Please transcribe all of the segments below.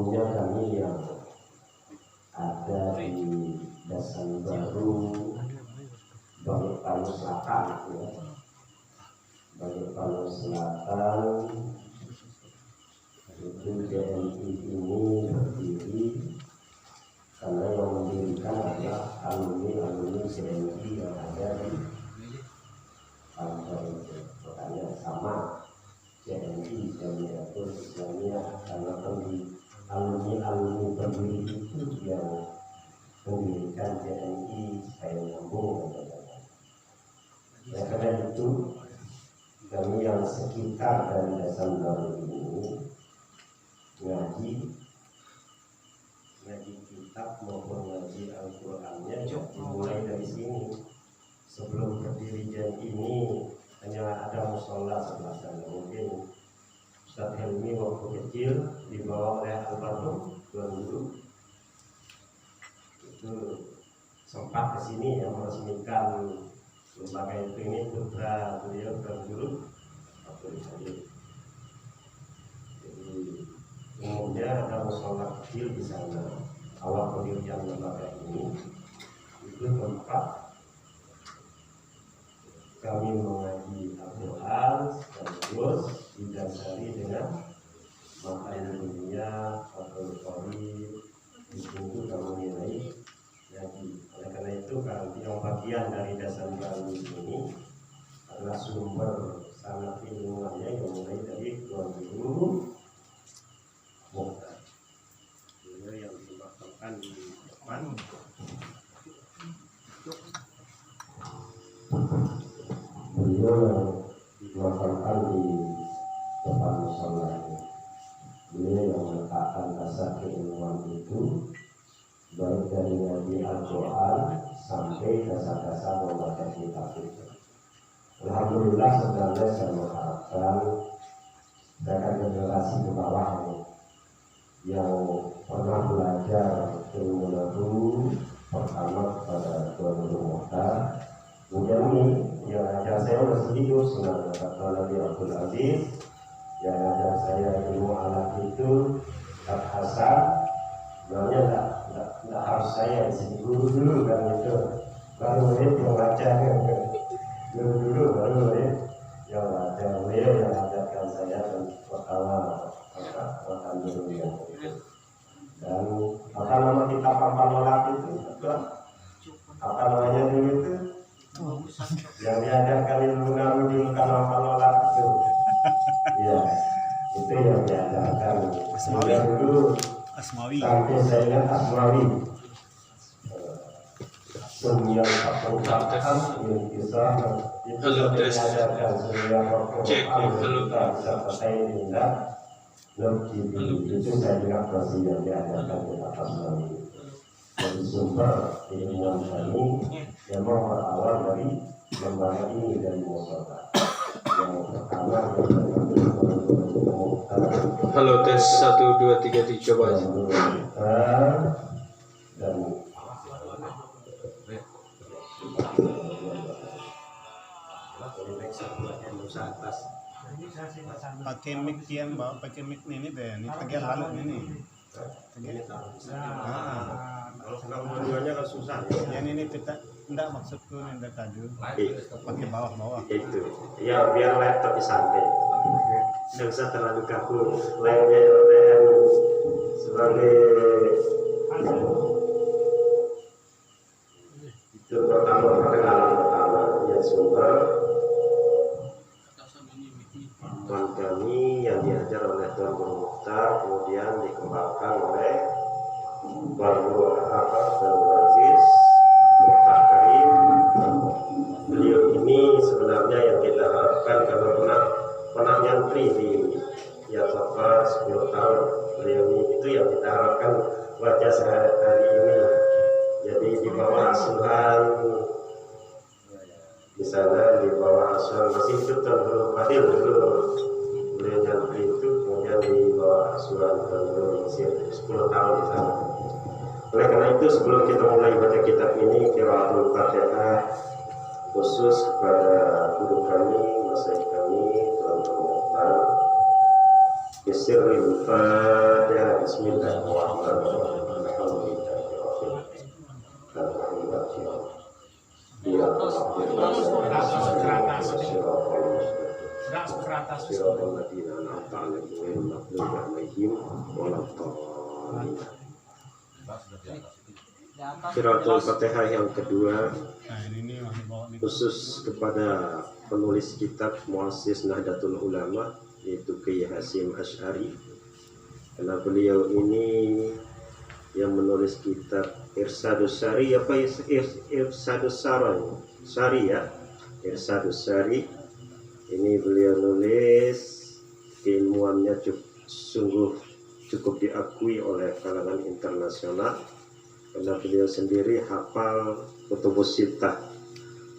umumnya kami yang ada di Dasan Baru, Balikpalu Selatan, ya. Balikpalu Selatan itu JNI ini berdiri karena yang mendirikan adalah alumni JNI yang ada di kantor itu. Makanya sama JNI Jamiatul Islamiyah, karena alumni pendiri itu yang mendirikan JNI supaya nyambung. Ya, karena itu kami yang sekitar dari Dasan Baru ini ngaji kitab maupun ngaji Al-Qur'annya dimulai dari sini. Sebelum berdiri JNI ini hanya ada musola sebelah sana. Mungkin Ustaz Helmi waktu kecil dibawa oleh Almarhum Tuan Guru itu sempat kesini yang meresmikan lembaga itu. Ini putra beliau Tuan Guru waktu jadi umumnya ada musola kecil di sana. Awal pendirian lembaga ini itu tempat kami mengaji Al-Quran sekaligus didasari dengan mata dunia atau kori di situ kami nilai ngaji. Oleh karena itu yang bagian dari Dasan Baru ini adalah sumber sangat ilmuannya yang mulai dari Tuan Guru Mukhtar. Beliau yang dimakamkan di depan. Beliau yang dimakamkan di depan musola ini. Beliau yang meletakkan dasar keilmuan itu baik dari ngaji Al-Quran sampai dasar-dasar membaca kitab itu. Alhamdulillah sebenarnya saya mengharapkan dari generasi ke bawah ini yang pernah belajar ilmu nahu pertama kepada Tuan Guru Mukhtar, kemudian ini yang ajar saya Mas Sunat kata Nabi Abdul Aziz, yang ajar saya ilmu alat itu Ustaz Hasan. Sebenarnya tidak harus saya di guru dulu kan itu, baru murid yang baca guru dulu baru murid yang baca. Beliau yang ajarkan saya dan pertama makan dulu yang itu. Dan apa nama kitab Al-Nolak itu? Apa namanya dulu itu? Yang diajarkan ilmu nahu julukan Al-Nolak itu. Ya, itu yang diajarkan. Asmawi dulu. Asmawi. Sampai saya ingat Asmawi. Sembilan perkataan yang kisah itu diajarkan sembilan perkataan kita bisa pakai indah. Itu saya ingat masih yang diajarkan kita Asmawi. Dari sumber ilmuwan kami memang berawal dari lembaga ini dari musola. Yang pertama halo tes 1 2 3 coba aja. Dan pakai mic yang bawa pakai mic ini deh, ini tegar lalu ini. kalau dua-duanya kan susah. Yang ini kita enggak maksudku ini tadi pakai bawah-bawah. Itu ya biar laptop santai. Tidak usah terlalu kaku. Layarnya OTM sebagai itu pertama perkenalan pertama yang sumber Tuan kami yang diajar oleh Tuan Guru Mukhtar, kemudian dikembangkan oleh Tuan Guru Aziz Mukhtar Karim. Beliau ini sebenarnya yang kita harapkan karena pernah nyantri di Yatofa 10 tahun. Beliau itu yang kita harapkan wajah sehari ini. Jadi di bawah asuhan di sana, di bawah asuhan masih itu Tuan Guru Fadil dulu. Beliau nyantri itu, kemudian di bawah asuhan Tuan Guru Mesir 10 tahun di sana. Oleh karena itu sebelum kita mulai baca kitab ini, qiraatul Fatihah khusus kepada guru kami, masyayikh kami, Tuan Guru Mukhtar. Bismillahirrahmanirrahim. Qiraatul Fatihah yang kedua Nah ini masih bawa nih. khusus kepada penulis kitab Muassis Nahdlatul Ulama, yaitu Kiai Hasyim Asy'ari, karena beliau ini yang menulis kitab Irsyadus Sari, Irsyadus Sari ya, Irsyadus Sari. Ini beliau nulis, keilmuannya sungguh cukup diakui oleh kalangan internasional, karena beliau sendiri hafal Kutubus Sittah,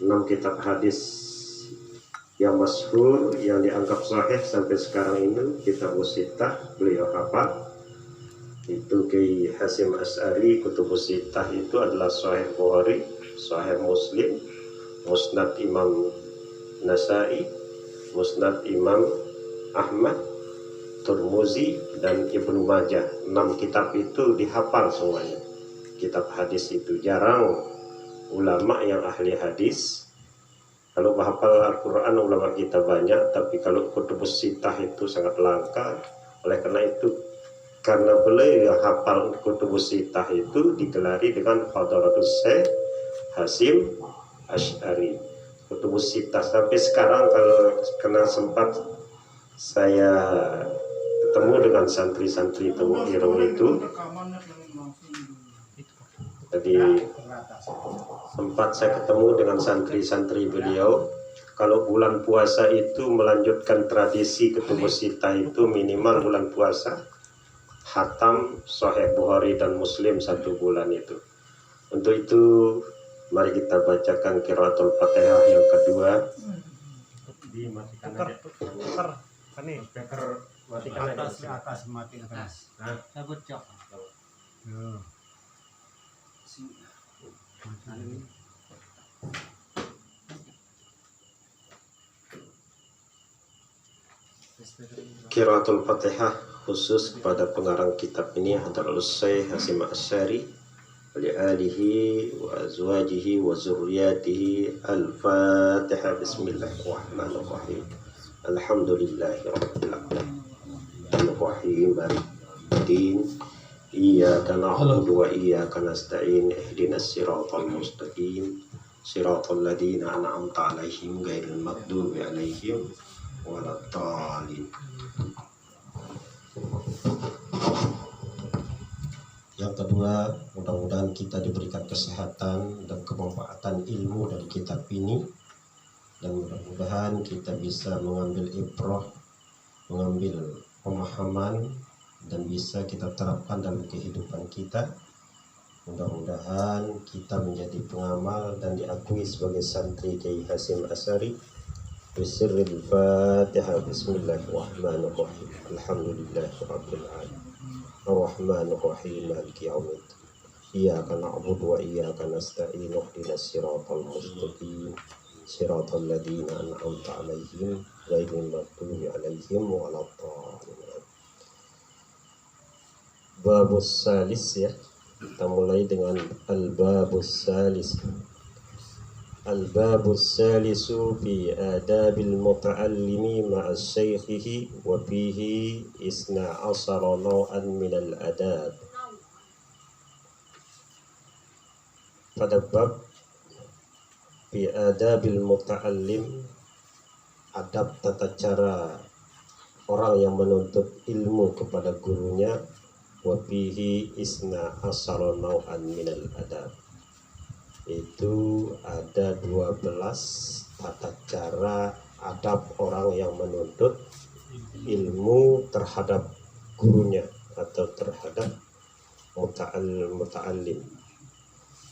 6 kitab hadis yang masyhur yang dianggap sahih sampai sekarang ini. Kitabus Sittah beliau hafal. Itu Kiai Hasyim Asy'ari. Kutubus Sittah itu adalah Sahih Bukhari, Sahih Muslim, Musnad Imam Nasai, Musnad Imam Ahmad, Tirmidzi, dan Ibnu Majah. 6 kitab itu dihafal semuanya. Kitab hadis itu jarang ulama yang ahli hadis. Kalau menghafal Al-Quran ulama kita banyak, tapi kalau Kutubus Sittah itu sangat langka. Oleh karena itu, karena beliau hafal Kutubus Sittah itu digelari dengan Fadhalatus Syekh Hasyim Asy'ari. Kutubus Sittah sampai sekarang, kalau kena sempat saya ketemu dengan santri-santri Temu Ireng itu, jadi sempat saya ketemu dengan santri-santri beliau. Kalau bulan puasa itu melanjutkan tradisi Kutubus Sittah itu minimal bulan puasa khatam Sahih Bukhari dan Muslim 1 bulan itu. Untuk itu mari kita bacakan Qiraatul Fatihah yang kedua. Tukar. Ini. Atas mati atas. Cabut cok. Qiraatul Fatihah khusus kepada pengarang kitab ini adalah Syekh Hasyim Asy'ari, li alihi wa azwajihi wa zurriyatihi. Al-Fatihah. Bismillahirrahmanirrahim. Alhamdulillahirabbil alamin. Ar-Rahim Maliki Iyyaka na'budu wa iyyaka nasta'in. Ihdinas siratal mustaqim. Siratal ladzina an'amta 'alaihim ghairil maghdubi 'alaihim waladdallin. Yang kedua, mudah-mudahan kita diberikan kesehatan dan kemanfaatan ilmu dari kitab ini, dan mudah-mudahan kita bisa mengambil ibrah, mengambil pemahaman, dan bisa kita terapkan dalam kehidupan kita. Mudah-mudahan kita menjadi pengamal dan diakui sebagai santri Kiai Hasyim Asy'ari. Bisirril Fatihah. Bismillahirrahmanirrahim. Alhamdulillahirabbil alamin. Ar-Rahmanirrahim. Maliki yaumiddin. Iyyaka na'budu wa iyyaka nasta'in. Ihdinas siratal mustaqim. Siratal ladzina an'amta 'alaihim ghairil maghdubi 'alaihim waladdallin. Babus salis ya. Kita mulai dengan al-babus salis. Al-babus salisu fi adabil muta'allimi ma'a syaikhihi wa fihi 12 naw'an minal adab. Pada bab fi adabil muta'allim, adab tata cara orang yang menuntut ilmu kepada gurunya, wa fihi 12 naw'an minal adab. Itu ada 12 tata cara adab orang yang menuntut ilmu terhadap gurunya atau terhadap muta'allim,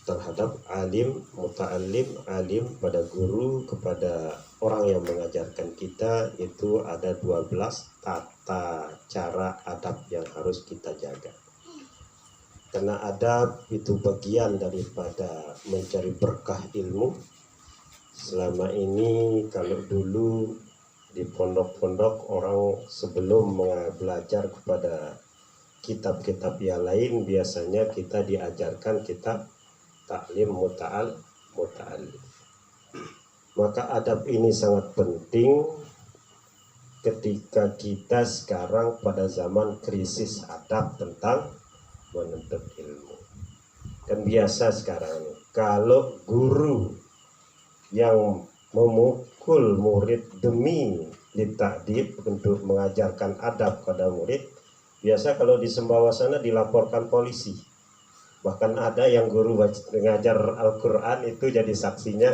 terhadap alim, muta'allim, alim pada guru, kepada orang yang mengajarkan kita. Itu ada 12 tata cara adab yang harus kita jaga. Karena adab itu bagian daripada mencari berkah ilmu. Selama ini kalau dulu di pondok-pondok orang sebelum belajar kepada kitab-kitab yang lain biasanya kita diajarkan kitab taklim muta'allim. Maka adab ini sangat penting ketika kita sekarang pada zaman krisis adab tentang menuntut ilmu. Kan biasa sekarang ini, kalau guru yang memukul murid demi ditakdib untuk mengajarkan adab pada murid, biasa kalau di Sumbawa sana dilaporkan polisi. Bahkan ada yang guru mengajar Al-Quran itu jadi saksinya,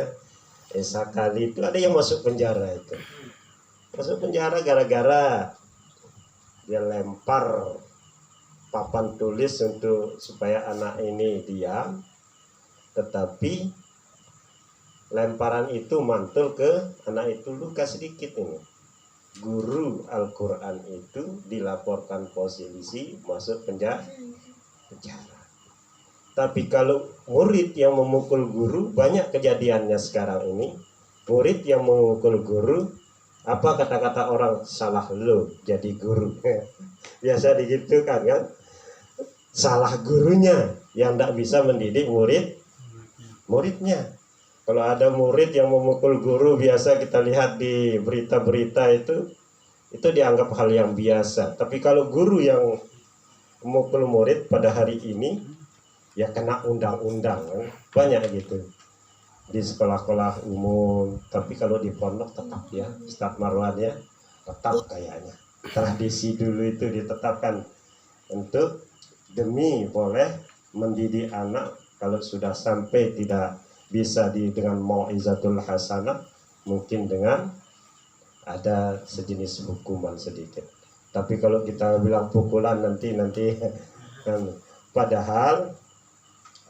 sekali itu ada yang masuk penjara itu. Masuk penjara gara-gara dia lempar papan tulis untuk supaya anak ini diam, tetapi lemparan itu mantul ke anak itu, luka sedikit ini. Guru Al-Quran itu dilaporkan polisi, masuk penjara. Tapi kalau murid yang memukul guru, banyak kejadiannya sekarang ini. Murid yang memukul guru, apa kata-kata orang, salah lo jadi guru. Biasa digitukan kan. Salah gurunya yang tidak bisa mendidik muridnya. Kalau ada murid yang memukul guru, biasa kita lihat di berita-berita itu dianggap hal yang biasa. Tapi kalau guru yang memukul murid pada hari ini, ya kena undang-undang kan? Banyak gitu di sekolah-sekolah umum. Tapi kalau di pondok tetap ya, Ustaz Marwan ya, tetap kayaknya tradisi dulu itu ditetapkan untuk demi boleh mendidik anak. Kalau sudah sampai tidak bisa dengan mau'izatul hasanah, mungkin dengan ada sejenis hukuman sedikit. Tapi kalau kita bilang pukulan nanti kan, padahal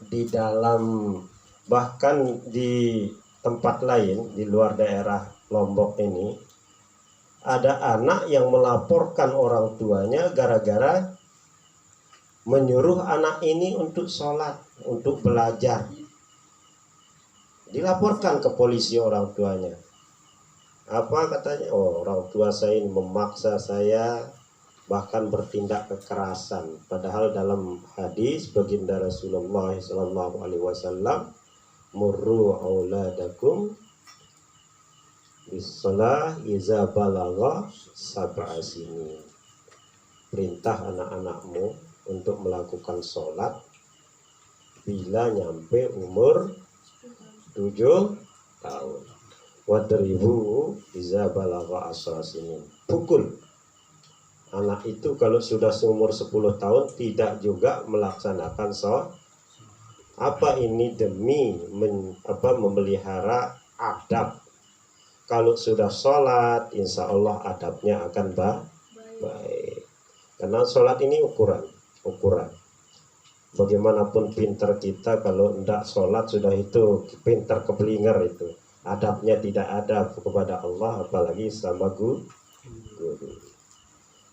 di dalam, bahkan di tempat lain di luar daerah Lombok ini, ada anak yang melaporkan orang tuanya gara-gara menyuruh anak ini untuk sholat, untuk belajar. Dilaporkan ke polisi orang tuanya. Apa katanya? Oh, orang tua saya ini memaksa saya, bahkan bertindak kekerasan. Padahal dalam hadis baginda Rasulullah SAW, murru auladakum bis-shalah iza balagha sab'a sinin. Perintah anak-anakmu untuk melakukan sholat bila nyampe umur 7 tahun. Wadribu iza balagha asra sinin. Pukul anak itu kalau sudah seumur 10 tahun tidak juga melaksanakan sholat. Apa ini demi memelihara adab. Kalau sudah sholat, insya Allah adabnya akan baik. Karena sholat ini ukuran. Bagaimanapun pintar kita, kalau tidak sholat sudah itu pintar keblinger itu. Adabnya tidak ada kepada Allah, apalagi sama guru.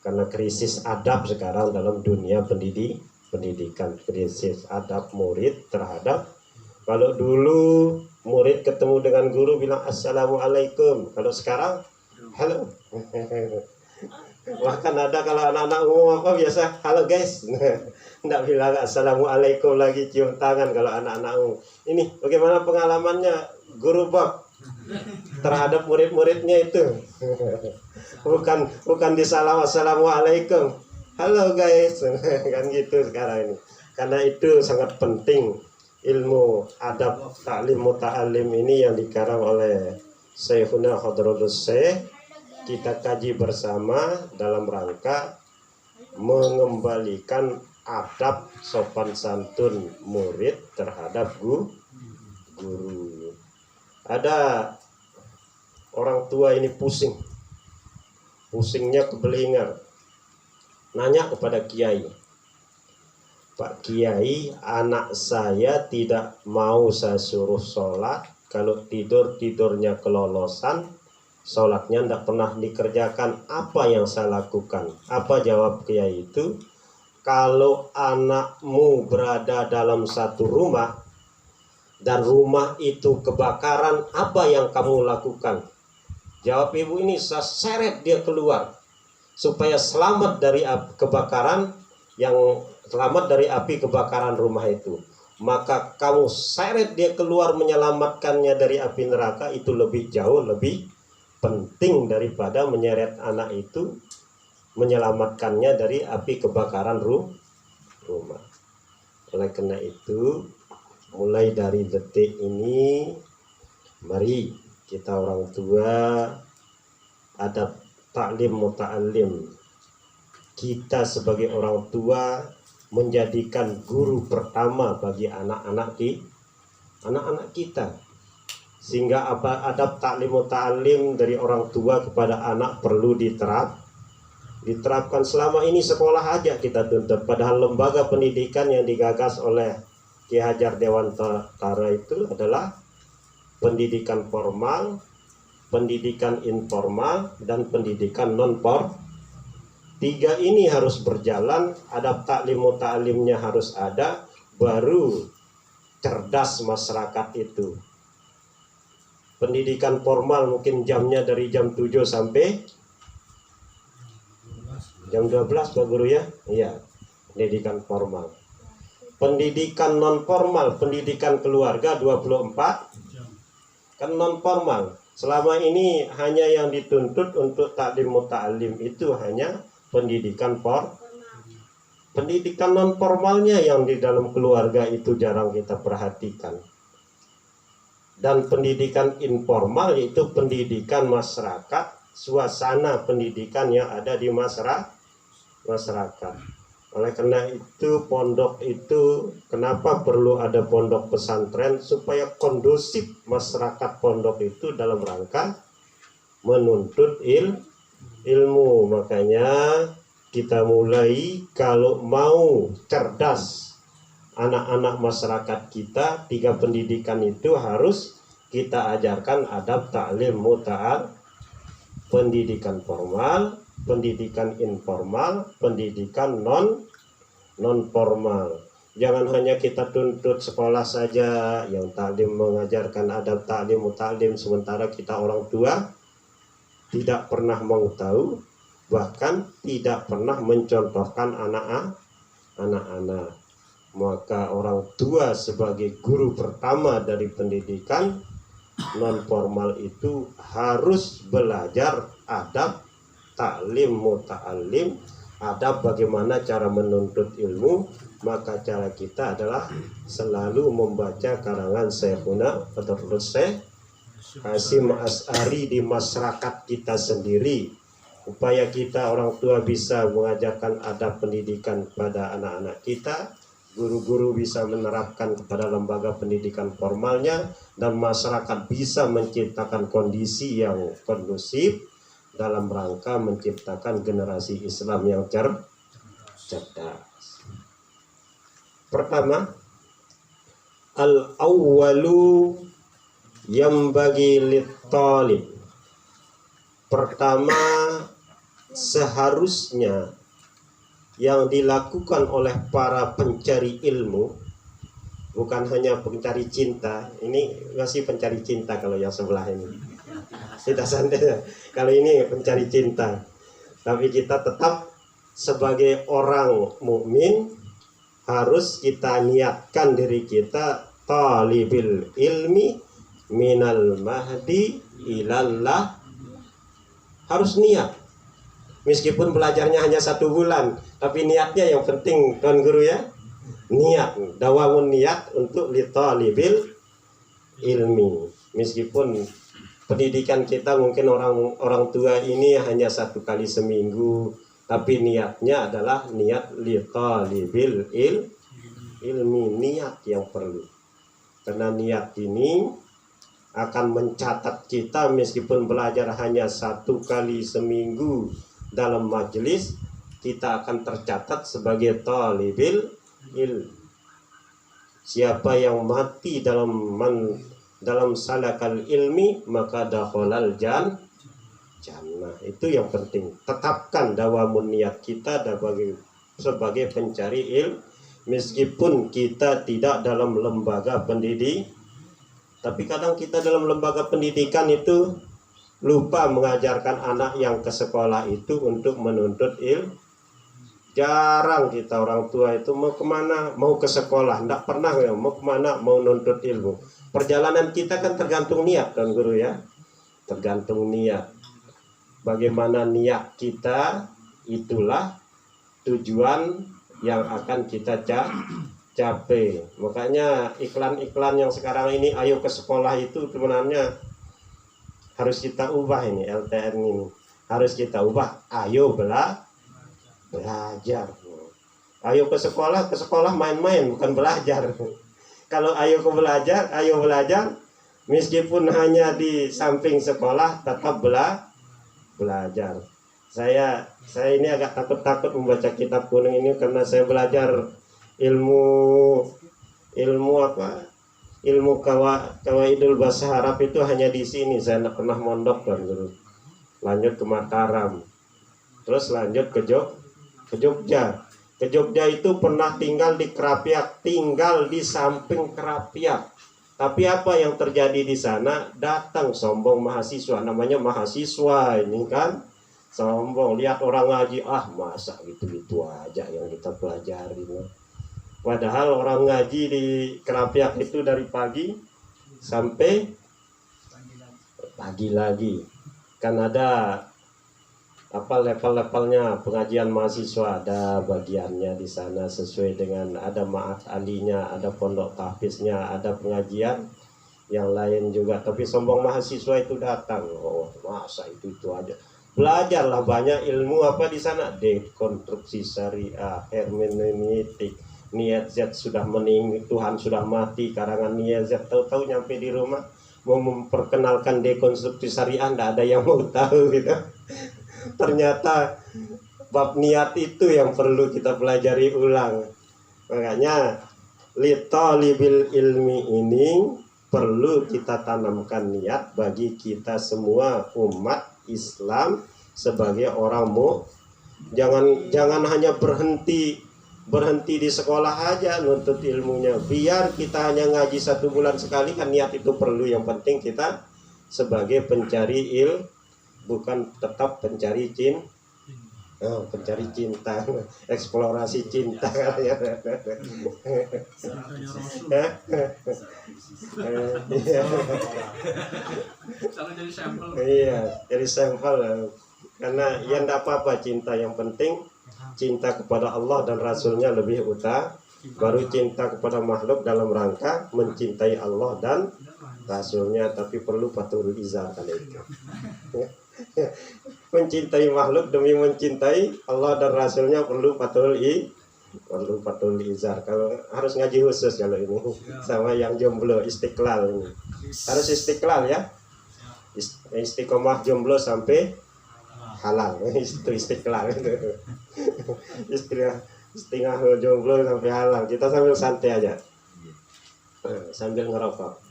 Karena krisis adab sekarang dalam dunia pendidikan, krisis adab murid terhadap. Kalau dulu murid ketemu dengan guru bilang assalamualaikum, kalau sekarang halo. Bahkan ada kalau anak-anak umum apa biasa halo guys, nggak bilang assalamualaikum lagi, cium tangan kalau anak-anak umum. Ini bagaimana pengalamannya guru Bob terhadap murid-muridnya itu? bukan disalam assalamualaikum, halo guys, kan gitu sekarang ini. Karena itu sangat penting ilmu adab taklim muta'allim ini yang dikarang oleh Syekhuna Hadratus Syekh. Kita kaji bersama dalam rangka mengembalikan adab sopan santun murid terhadap guru. Ada orang tua ini pusingnya keblinger, nanya kepada kiai, Pak Kiai, anak saya tidak mau saya suruh sholat, kalau tidurnya kelolosan, sholatnya tidak pernah dikerjakan, apa yang saya lakukan? Apa jawab kiai itu? Kalau anakmu berada dalam satu rumah dan rumah itu kebakaran, apa yang kamu lakukan? Jawab ibu ini, saya seret dia keluar supaya selamat dari kebakaran. yang selamat dari api kebakaran rumah itu, maka kamu seret dia keluar menyelamatkannya dari api neraka, itu lebih jauh lebih penting daripada menyeret anak itu menyelamatkannya dari api kebakaran rumah. Oleh karena itu, mulai dari detik ini, mari kita orang tua adab taklim muta'allim. Kita sebagai orang tua menjadikan guru pertama bagi anak-anak kita, sehingga apa adab taklim muta'allim dari orang tua kepada anak perlu diterapkan. Selama ini sekolah aja kita tuntut, padahal lembaga pendidikan yang digagas oleh Ki Hajar Dewantara itu adalah pendidikan formal, pendidikan informal, dan pendidikan non-formal. 3 ini harus berjalan, adab taklim muta'allimnya harus ada, baru cerdas masyarakat itu. Pendidikan formal mungkin jamnya dari jam 7 sampai jam 12 Pak Guru ya? Iya, pendidikan formal. Pendidikan non formal, pendidikan keluarga 24 kan non formal. Selama ini hanya yang dituntut untuk taklim muta'allim itu hanya pendidikan pendidikan non formalnya yang di dalam keluarga itu jarang kita perhatikan. Dan pendidikan informal yaitu pendidikan masyarakat, suasana pendidikan yang ada di masyarakat. Oleh karena itu pondok itu, kenapa perlu ada pondok pesantren? Supaya kondusif masyarakat pondok itu dalam rangka menuntut ilmu. Makanya kita mulai, kalau mau cerdas anak-anak masyarakat kita, 3 pendidikan itu harus kita ajarkan adab taklim muta'al, pendidikan formal, pendidikan informal, pendidikan non formal. Jangan hanya kita tuntut sekolah saja yang taklim mengajarkan adab taklim muta'allim, sementara kita orang tua tidak pernah mau tahu, bahkan tidak pernah mencontohkan anak-anak. Maka orang tua sebagai guru pertama dari pendidikan non formal itu harus belajar adab taklim muta'allim, adab bagaimana cara menuntut ilmu. Maka cara kita adalah selalu membaca karangan Syekhuna Fadlul Syekh Hasyim Asy'ari di masyarakat kita sendiri, upaya kita orang tua bisa mengajarkan adab pendidikan pada anak-anak kita, guru-guru bisa menerapkan kepada lembaga pendidikan formalnya, dan masyarakat bisa menciptakan kondisi yang kondusif dalam rangka menciptakan generasi Islam yang cerdas. Pertama, al-awwalu yang bagi lit-talib. Pertama, seharusnya yang dilakukan oleh para pencari ilmu, bukan hanya pencari cinta. Ini masih pencari cinta kalau yang sebelah ini. Tidak santai. Kalau ini pencari cinta. Tapi kita tetap sebagai orang mukmin harus kita niatkan diri kita talibil ilmi minal mahdi ilallah. Harus niat. Meskipun belajarnya hanya 1 bulan, tapi niatnya yang penting, Tuan Guru ya. Niat, dawamun niat untuk litalibil ilmi. Meskipun pendidikan kita mungkin orang tua ini hanya 1 kali seminggu, tapi niatnya adalah niat litalibil ilmi, niat yang perlu. Karena niat ini akan mencatat kita, meskipun belajar hanya 1 kali seminggu dalam majelis, kita akan tercatat sebagai talibil ilm. Siapa yang mati dalam salakal ilmi, maka dakhalal jannah. Itu yang penting. Tetapkan dawamun niat kita sebagai pencari ilmu, meskipun kita tidak dalam lembaga pendidik. Tapi kadang kita dalam lembaga pendidikan itu lupa mengajarkan anak yang ke sekolah itu untuk menuntut ilmu. Jarang kita orang tua itu mau kemana, mau ke sekolah, tidak pernah ya, mau kemana, mau nuntut ilmu. Perjalanan kita kan tergantung niat kan guru ya, tergantung niat. Bagaimana niat kita, itulah tujuan yang akan kita capai. Makanya iklan-iklan yang sekarang ini ayo ke sekolah itu sebenarnya harus kita ubah ini, LTN ini harus kita ubah. Ayo belajar. Ayo ke sekolah main-main bukan belajar. Kalau ayo belajar meskipun hanya di samping sekolah tetap belajar. Saya ini agak takut membaca kitab kuning ini karena saya belajar ilmu kawaidul bahasa Arab itu hanya di sini. Saya tidak pernah mondok kan guru. Lanjut ke Mataram, terus lanjut ke Jogja. Ke Jogja itu pernah tinggal di Kerapiak, tinggal di samping Kerapiak. Tapi apa yang terjadi di sana? Datang sombong mahasiswa, namanya mahasiswa ini kan sombong. Lihat orang ngaji, masa gitu-gitu aja yang kita pelajari. Padahal orang ngaji di Kerapiak itu dari pagi sampai pagi lagi. Kan ada level-levelnya pengajian mahasiswa, ada bagiannya di sana sesuai dengan ada ma'at alinya, ada pondok tahfiznya, ada pengajian yang lain juga. Tapi sombong mahasiswa itu datang, masa itu aja. Belajarlah banyak ilmu apa di sana, dekonstruksi syariah, hermeneutik, niat zat sudah meninggal, Tuhan sudah mati, karangan niat zat. Tahu-tahu nyampe di rumah mau memperkenalkan dekonstruksi syariah, tidak ada yang mau tahu gitu. Ternyata bab niat itu yang perlu kita pelajari ulang. Makanya litalibil ilmi ini perlu kita tanamkan niat bagi kita semua umat Islam sebagai orang jangan hanya berhenti di sekolah aja nuntut ilmunya. Biar kita hanya ngaji 1 bulan sekali kan niat itu perlu. Yang penting kita sebagai pencari bukan tetap pencari cinta, eksplorasi cinta. Iya, jadi sampel. Karena yang tidak apa-apa cinta, yang penting cinta kepada Allah dan Rasulnya lebih utama, baru cinta kepada makhluk dalam rangka mencintai Allah dan Rasulnya. Tapi perlu patul izar kali itu. Mencintai makhluk demi mencintai Allah dan Rasulnya perlu patul izar. Kalau harus ngaji khusus kalau ini sama yang jomblo istiqlal ini. Harus istiqlal ya. Istiqomah jomblo sampai halal. Itu istiqlal itu. Istiqomah jomblo sampai halal. Kita sambil santai aja. Sambil ngerokok.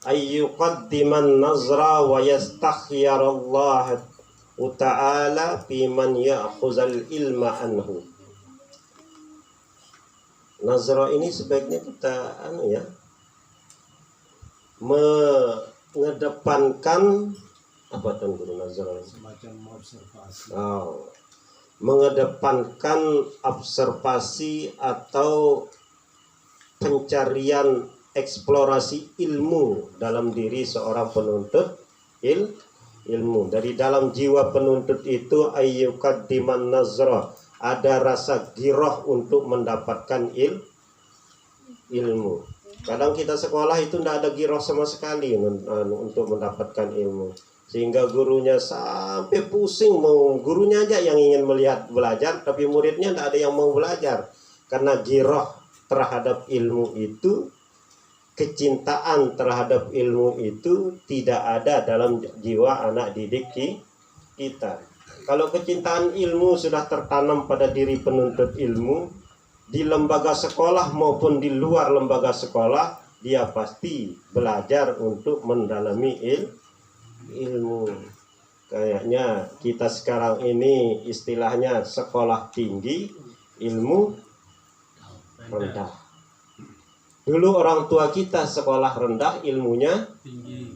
Ayyuqaddiman nazra wa yastakhyarallah ta'ala fi man ya'khuzal ilma anhu. Nazra ini sebaiknya kita mengedepankan apa tuh guru nazra? Semacam observasi. Mengedepankan observasi atau pencarian eksplorasi ilmu dalam diri seorang penuntut ilmu. Dari dalam jiwa penuntut itu ayyukaddiman nazra, ada rasa giroh untuk mendapatkan ilmu. Kadang kita sekolah itu tidak ada giroh sama sekali untuk mendapatkan ilmu, sehingga gurunya sampai pusing, gurunya aja yang ingin melihat belajar, tapi muridnya tidak ada yang mau belajar karena giroh terhadap ilmu itu, kecintaan terhadap ilmu itu tidak ada dalam jiwa anak didik kita. Kalau kecintaan ilmu sudah tertanam pada diri penuntut ilmu, di lembaga sekolah maupun di luar lembaga sekolah, dia pasti belajar untuk mendalami ilmu. Kayaknya kita sekarang ini istilahnya sekolah tinggi, ilmu rendah. Dulu orang tua kita sekolah rendah, ilmunya tinggi.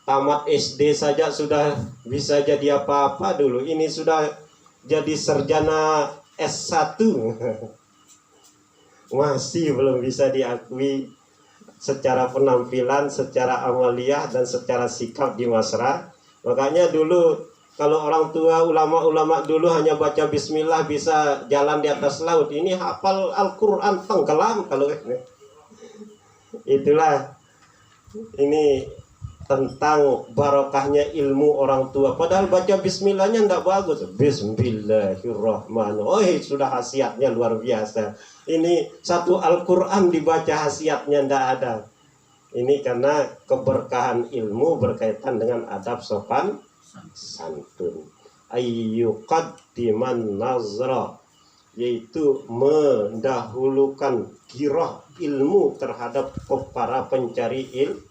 Tamat SD saja sudah bisa jadi apa-apa dulu. Ini sudah jadi sarjana S1 masih belum bisa diakui secara penampilan, secara amaliyah, dan secara sikap di masyarakat. Makanya dulu kalau orang tua, ulama-ulama dulu hanya baca bismillah bisa jalan di atas laut. Ini hafal Al-Quran tenggelam kalau ini. Itulah ini tentang barokahnya ilmu orang tua. Padahal baca bismillahnya tidak bagus. Bismillahirrahmanirrahim. Oh, sudah khasiatnya luar biasa. Ini satu Al-Quran dibaca khasiatnya tidak ada. Ini karena keberkahan ilmu berkaitan dengan adab sopan santun. Ayyuqaddiman nazra, yaitu mendahulukan kirah ilmu terhadap para pencari ilmu.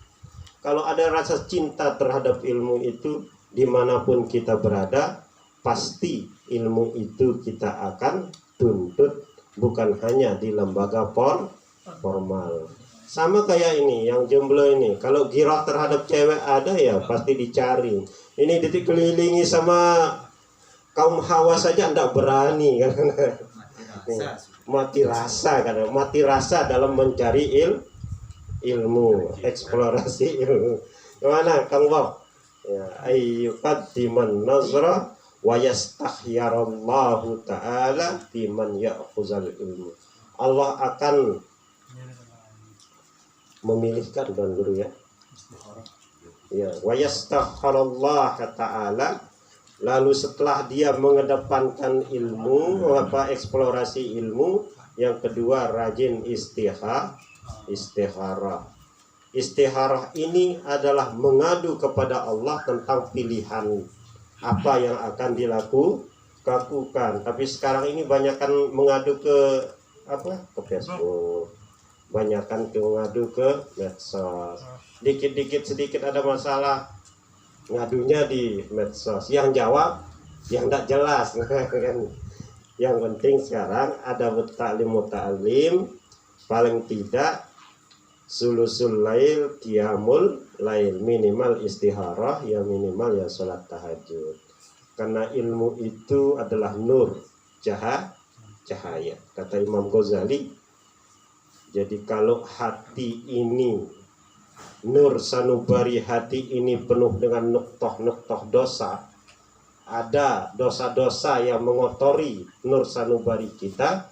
Kalau ada rasa cinta terhadap ilmu itu, dimanapun kita berada, pasti ilmu itu kita akan tuntut, bukan hanya di lembaga formal. Sama kayak ini, yang jomblo ini, kalau girah terhadap cewek ada ya pasti dicari. Ini dikelilingi sama kaum hawa saja tidak berani karena mati rasa, karena mati rasa dalam mencari ilmu, eksplorasi ilmu. Gimana Kang Bob? Ya, ayyuqaddiman nazra wa yastakhyarallahu ta'ala biman ya'khuzal ilmu. Allah akan memilihkan dan guru ya. Ya, wa yastakhyarallahu ta'ala, lalu setelah dia mengedepankan ilmu, eksplorasi ilmu, yang kedua rajin istikharah. Istikharah ini adalah mengadu kepada Allah tentang pilihan apa yang akan dilakukan. Tapi sekarang ini banyakkan mengadu ke ke Facebook, banyakkan mengadu ke medsos. Dikit-dikit sedikit ada masalah, ngadunya di medsos. Yang jawab yang tidak jelas kan. Yang penting sekarang ada muta'alim, paling tidak sulusul lail, qiyamul lail, minimal istikharah, ya minimal ya sholat tahajud. Karena ilmu itu adalah nur, cahaya. Kata Imam Ghazali, jadi kalau hati ini, nur sanubari hati ini penuh dengan nuktoh dosa, ada dosa-dosa yang mengotori nur sanubari kita.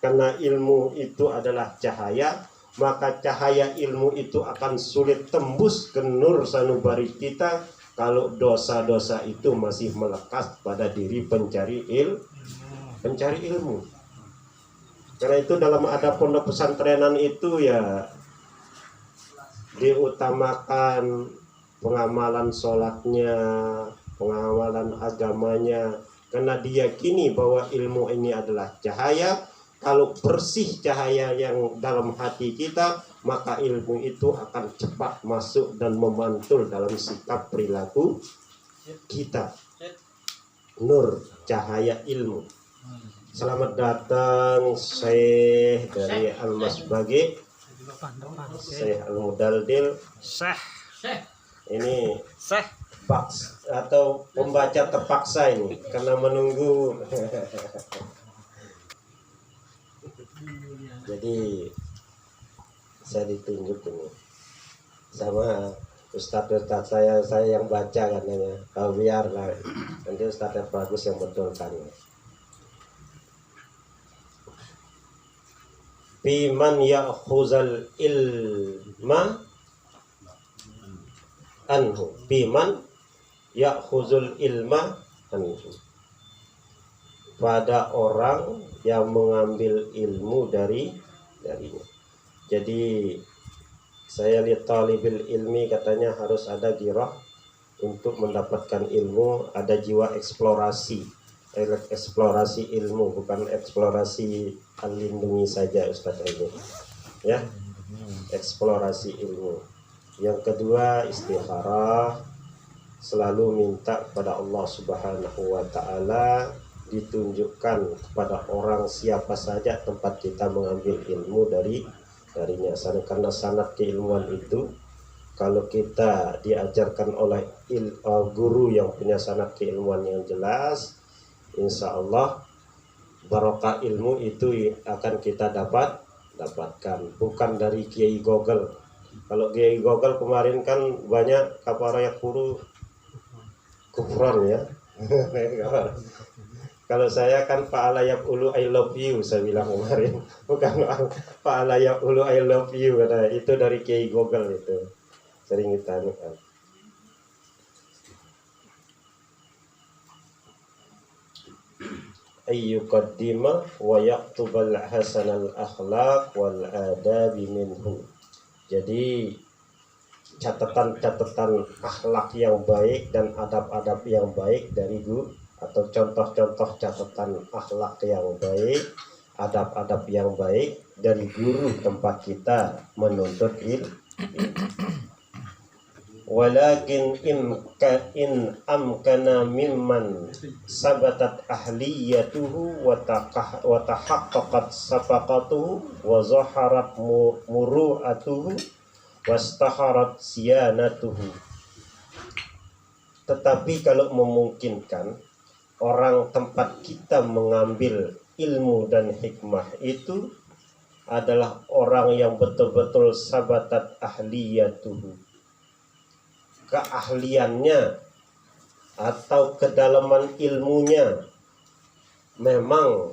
Karena ilmu itu adalah cahaya, maka cahaya ilmu itu akan sulit tembus ke nur sanubari kita kalau dosa-dosa itu masih melekat pada diri pencari ilmu. Karena itu dalam ada pondok pesantrenan itu ya diutamakan pengamalan sholatnya, pengamalan agamanya, karena diyakini bahwa ilmu ini adalah cahaya. Kalau bersih cahaya yang dalam hati kita, maka ilmu itu akan cepat masuk dan memantul dalam sikap perilaku kita. Nur, cahaya ilmu. Selamat datang Syekh dari Al-Masbagi, Syekh Al-Mudaldil. Ini paks atau pembaca terpaksa ini karena menunggu. Jadi saya ditunjuk ini sama Ustadz saya yang baca katanya. Kalau biarlah nanti Ustadz bagus yang betulkan. Biman ya'khuzal ilma anhu, biman ya'khuzul ilma anhu, pada orang yang mengambil ilmu darinya. Jadi saya lihat talibil ilmi katanya harus ada girah untuk mendapatkan ilmu, ada jiwa eksplorasi ilmu, bukan eksplorasi lindungi saja Ustaz ini ya, eksplorasi ilmu. Yang kedua istikharah, selalu minta kepada Allah Subhanahu wa ta'ala ditunjukkan kepada orang siapa saja tempat kita mengambil ilmu darinya. Karena sanad keilmuan itu kalau kita diajarkan oleh guru yang punya sanad keilmuan yang jelas, insya Allah barokah ilmu itu akan kita dapatkan, bukan dari Kiai Google. Kalau Kiai Google kemarin kan banyak kaparaya guru kufron ya. Kalau saya kan fa'alayak ulu I love you, saya bilang kemarin, bukan fa'alayak ulu I love you, kata itu dari Kiai Google itu sering kita anukan. Ayyuqaddima wa yaktubal hasanal akhlaq wal adabi minhu. Jadi catatan-catatan akhlak yang baik dan adab-adab yang baik dari guru, atau contoh-contoh catatan akhlak yang baik, adab-adab yang baik dari guru tempat kita menuntut ilmu. Walakin in amkana mimman sabatat ahliyatuhu wa tahaqqaqat safaqatuhu wa zaharat muru'atuhu wastaharat siyanatuhu. Tetapi kalau memungkinkan orang tempat kita mengambil ilmu dan hikmah itu adalah orang yang betul-betul sabatat ahliyatuhu, keahliannya atau kedalaman ilmunya. Memang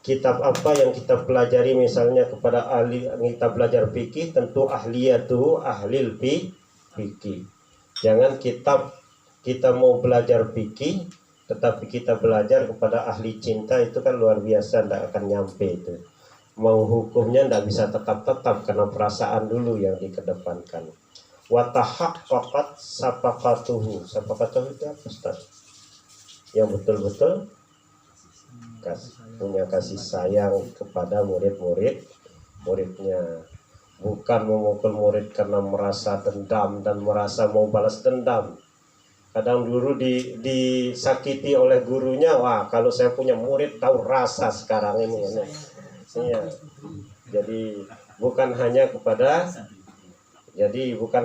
kitab apa yang kita pelajari, misalnya kepada ahli kita belajar fikih, tentu ahliyatuhu ahlil fikih. Jangan kita mau belajar fikih tetapi kita belajar kepada ahli cinta, itu kan luar biasa, tidak akan nyampe itu. Mau hukumnya tidak bisa tetap-tetap karena perasaan dulu yang dikedepankan. Wa tahaqqaqat safaqatuhu. Safaqatuhu itu apa, Ustaz? Yang betul-betul punya kasih sayang kepada muridnya, bukan memukul murid karena merasa dendam dan merasa mau balas dendam. Kadang dulu disakiti oleh gurunya, wah kalau saya punya murid tahu rasa sekarang ini. Ya. Jadi bukan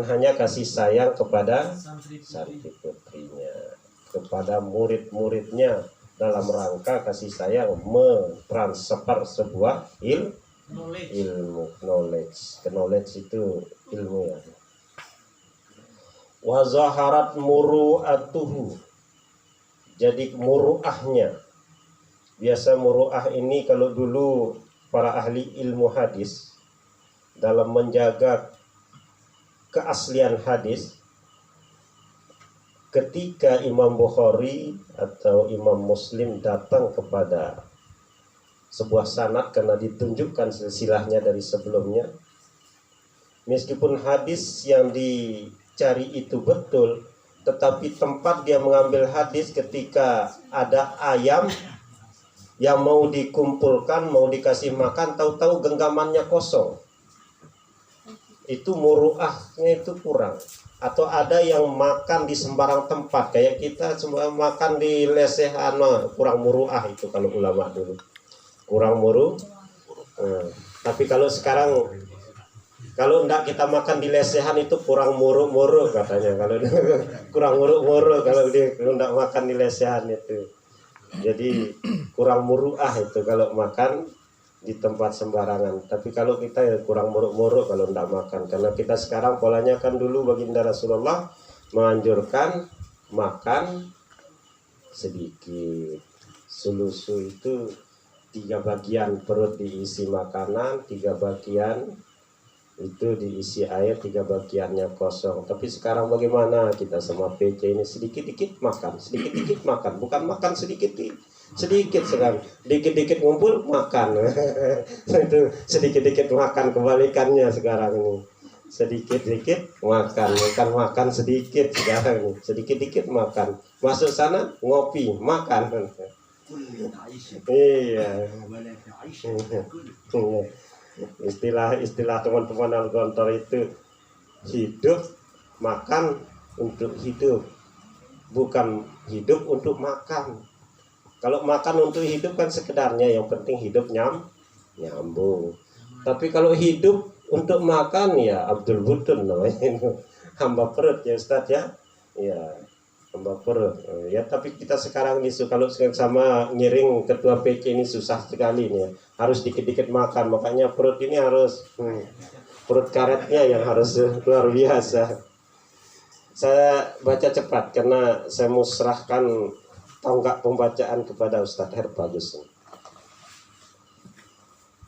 hanya kasih sayang kepada santri putrinya, kepada murid-muridnya dalam rangka kasih sayang mentransfer sebuah ilmu, knowledge itu ilmu ya. Wa zaharat muru'atuhu. Jadi muru'ahnya. Biasa muru'ah ini kalau dulu para ahli ilmu hadis dalam menjaga keaslian hadis, ketika Imam Bukhari atau Imam Muslim datang kepada sebuah sanad karena ditunjukkan silsilahnya dari sebelumnya, meskipun hadis yang dicari itu betul, tetapi tempat dia mengambil hadis ketika ada ayam yang mau dikumpulkan, mau dikasih makan, tahu-tahu genggamannya kosong, itu muru'ahnya itu kurang. Atau ada yang makan di sembarang tempat, kayak kita semua makan di lesehan, kurang muru'ah itu kalau ulama dulu, kurang muru'ah. Tapi kalau sekarang, kalau enggak kita makan di lesehan itu kurang muru'ah katanya. Kalau kurang muru'ah kalau dia enggak makan di lesehan itu. Jadi kurang muru'ah itu kalau makan di tempat sembarangan. Tapi kalau kita ya kurang muru'ah kalau enggak makan. Karena kita sekarang polanya kan dulu baginda Rasulullah menganjurkan makan sedikit. Sulusu itu 3 bagian perut diisi makanan, 3 bagian itu diisi air, 3 bagiannya kosong. Tapi sekarang bagaimana kita sama PC ini, sedikit-dikit makan, sedikit-dikit makan, bukan makan sedikit sekarang, dikit-dikit ngumpul makan. Itu sedikit-dikit makan, kebalikannya sekarang ini, sedikit-dikit makan, bukan makan sedikit sekarang ini, sedikit-dikit makan, masuk sana ngopi makan. Iya. Istilah teman-teman Al-Gontor itu hidup makan untuk hidup, bukan hidup untuk makan. Kalau makan untuk hidup kan sekedarnya, yang penting hidup nyambung. Tapi kalau hidup untuk makan ya Abdul Butun namanya, hamba perut ya Ustaz ya. Ya. tambah perut. Ya tapi kita sekarang ini kalau sama ngiring ketua PC ini susah sekali nih. Harus dikit-dikit makan, makanya perut ini harus perut karetnya yang harus luar biasa. Saya baca cepat karena saya mau serahkan tonggak pembacaan kepada Ustadz Herbagus.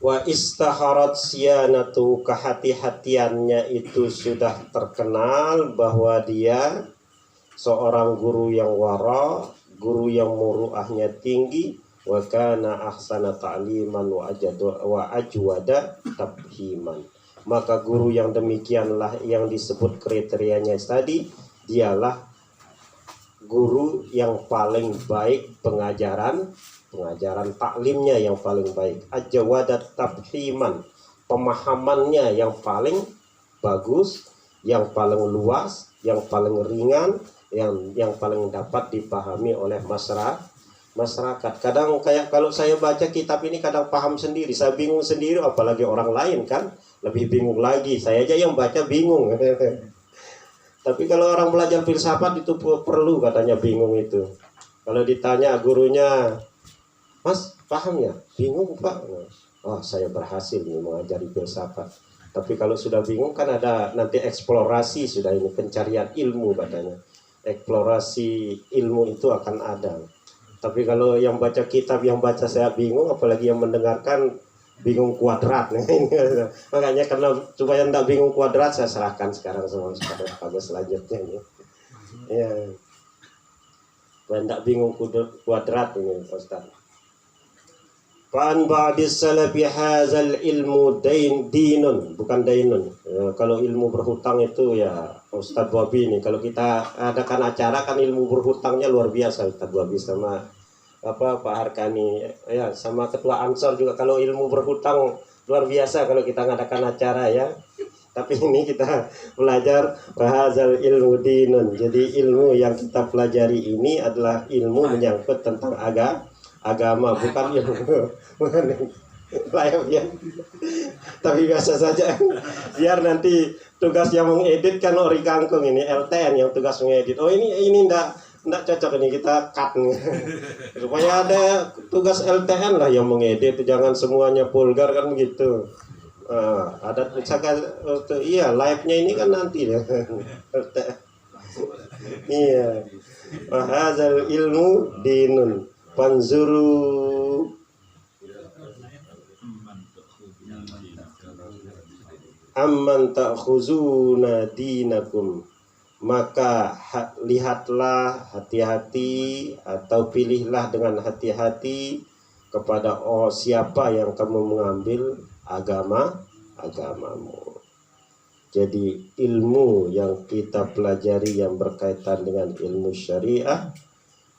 Wa istaharat siyanatu, kehati-hatiannya itu sudah terkenal bahwa dia seorang guru yang wara, guru yang muruahnya tinggi, wa kana ahsana ta'liman wa ajwada tabhiman. Maka guru yang demikianlah yang disebut kriterianya tadi, dialah guru yang paling baik pengajaran taklimnya yang paling baik, ajwada tabhiman, pemahamannya yang paling bagus, yang paling luas, yang paling ringan, yang paling dapat dipahami oleh masyarakat. Kadang kayak kalau saya baca kitab ini kadang paham sendiri, saya bingung sendiri, apalagi orang lain kan lebih bingung lagi. Saya aja yang baca bingung. Tapi kalau orang belajar filsafat itu perlu katanya bingung itu. Kalau ditanya gurunya, Mas paham ya? Bingung Pak. Oh saya berhasil nih mengajari filsafat. Tapi kalau sudah bingung kan ada nanti eksplorasi, sudah ini pencarian ilmu katanya. Eksplorasi ilmu itu akan ada. Tapi kalau yang baca kitab, yang baca saya bingung, apalagi yang mendengarkan bingung kuadrat. Makanya karena supaya tidak bingung kuadrat, saya serahkan sekarang sama Ustaz Bagus selanjutnya. Ya, supaya tidak bingung kuadrat ini Ustaz. Fa'an ba'dis salafi hazal ilmu dinun, bukan dainun. Ya, kalau ilmu berhutang itu ya Ustadz Wabi ini. Kalau kita adakan acara kan ilmu berhutangnya luar biasa Ustadz Wabi sama Pak Harkani ya, sama Ketua Ansor juga. Kalau ilmu berhutang luar biasa kalau kita ngadakan acara ya. Tapi ini kita belajar bahazal ilmu dinun. Jadi ilmu yang kita pelajari ini adalah ilmu menyangkut tentang agama, bukan ilmu layak ya. Tapi biasa saja, biar nanti tugas yang mengedit kan Ori Kangkung ini LTN yang tugas mengedit. Oh ini enggak cocok ini, kita cut nih. Supaya ada tugas LTN lah yang mengedit, jangan semuanya vulgar kan begitu. Ada misalkan iya live-nya ini kan nanti ya. Iya. Bahazal ilmu dinun. Panzuru amman ta'khuzuna dinakum, maka lihatlah hati-hati atau pilihlah dengan hati-hati kepada siapa yang kamu mengambil agamamu. Jadi ilmu yang kita pelajari yang berkaitan dengan ilmu syariah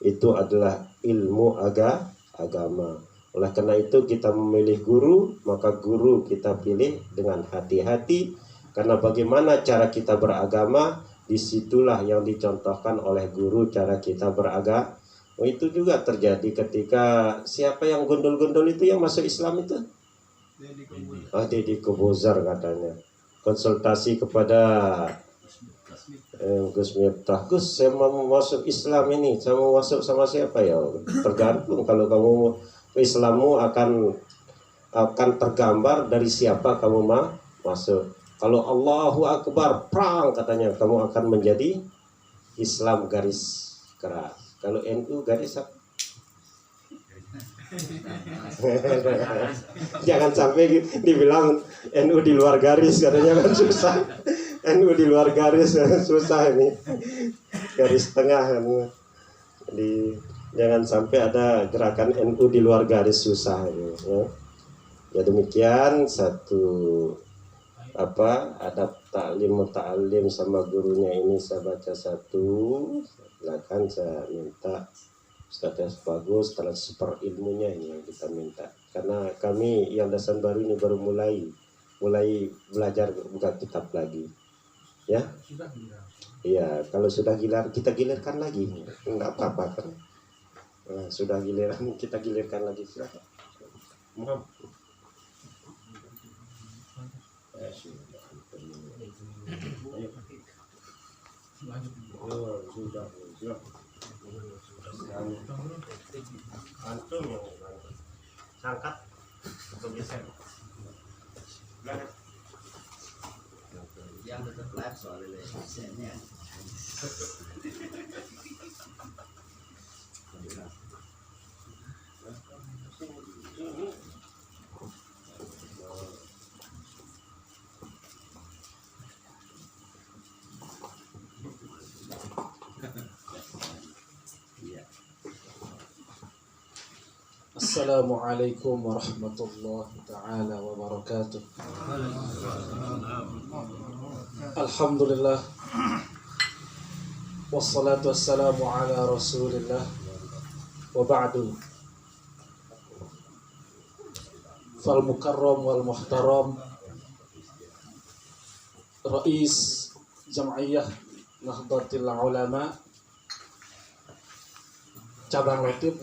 itu adalah ilmu agama. Oleh karena itu kita memilih guru, maka guru kita pilih dengan hati-hati, karena bagaimana cara kita beragama, disitulah yang dicontohkan oleh guru cara kita beragama. Itu juga terjadi ketika siapa yang gondol-gondol itu yang masuk Islam itu? Deddy Kobuzer katanya. Konsultasi kepada Gus Miftah, Gus saya mau masuk Islam ini, saya mau masuk sama siapa ya? Tergantung, kalau kamu Islammu akan tergambar dari siapa kamu masuk. Kalau Allahu Akbar perang katanya, kamu akan menjadi Islam garis keras. Kalau NU garis apa? Jangan sampai dibilang NU di luar garis katanya kan susah. NU di luar garis susah ini, garis tengah. Jadi jangan sampai ada gerakan NU di luar garis, susah ya. Ya demikian satu adab ta'lim sama gurunya ini saya baca satu. Silakan saya minta Ustadz Bagus transfer ilmunya ini yang kita minta, karena kami yang Dasan Baru ini baru mulai belajar buka kitab lagi. Ya, iya. Kalau sudah gilar kita gilirkan lagi, enggak apa-apa kan. Nah, sudah giliran kita gilirkan lagi, silakan. Mohon. Sudah. Antum yang sangkat atau geser. Yang tetap live soalnya desainnya. Assalamualaikum warahmatullahi ta'ala wabarakatuh. Alhamdulillah, wassalatu wassalamu ala rasulillah, wa ba'du. Fal mukarram wal muhtaram Rais Jam'iyah Nahdlatul Ulama cabang Latif